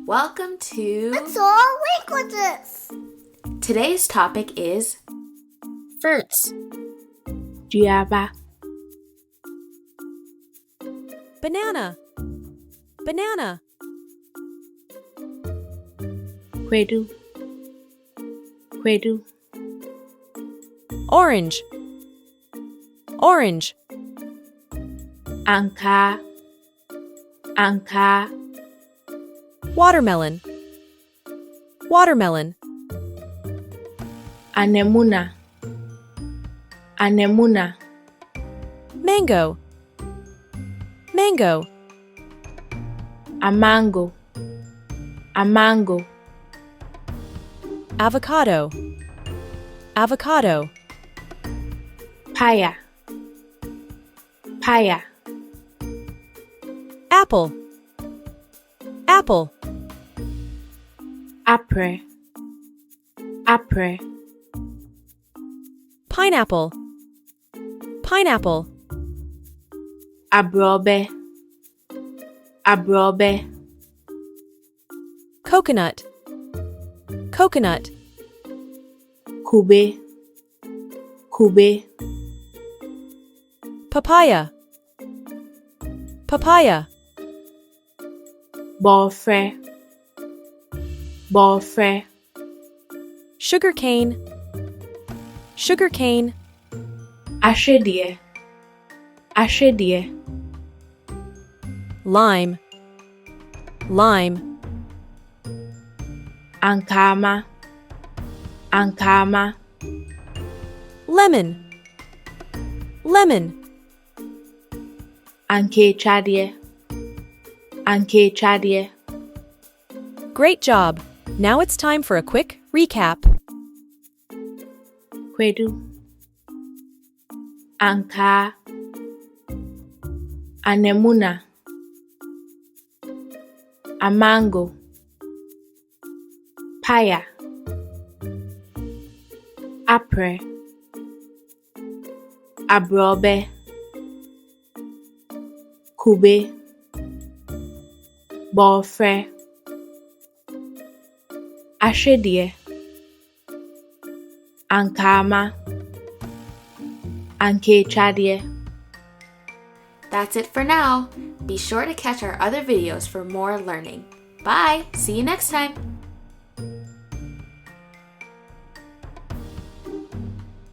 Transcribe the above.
Welcome to It's all languages. Today's topic is Fruits. Guava, Banana. Banana. Kwedu, Kwedu, Orange. Orange. Anka, Anka, Watermelon. Watermelon. Anemuna, Anemuna, Mango. Mango. Amango, Amango, Avocado. Avocado. Paya, Paya, Apple. Apple. Apre, Apre, Pineapple. Pineapple. Abrobe, Abrobe, Coconut. Coconut. Kube, Kube, Papaya. Papaya. Bofre, Bofre, Sugarcane. Sugarcane. Ashedie, Ashedie, Lime. Lime. Ankama, Ankama, Lemon. Lemon. Anke Chadie, Anke Chadie, Great job! Now it's time for a quick recap. Kwedu, Anka, Anemuna, Amango, Paya, Apre, Abrobe, Kube, Bofre, Ashedie, Ankama, Anke Chadie. That's it for now. Be sure to catch our other videos for more learning. Bye! See you next time!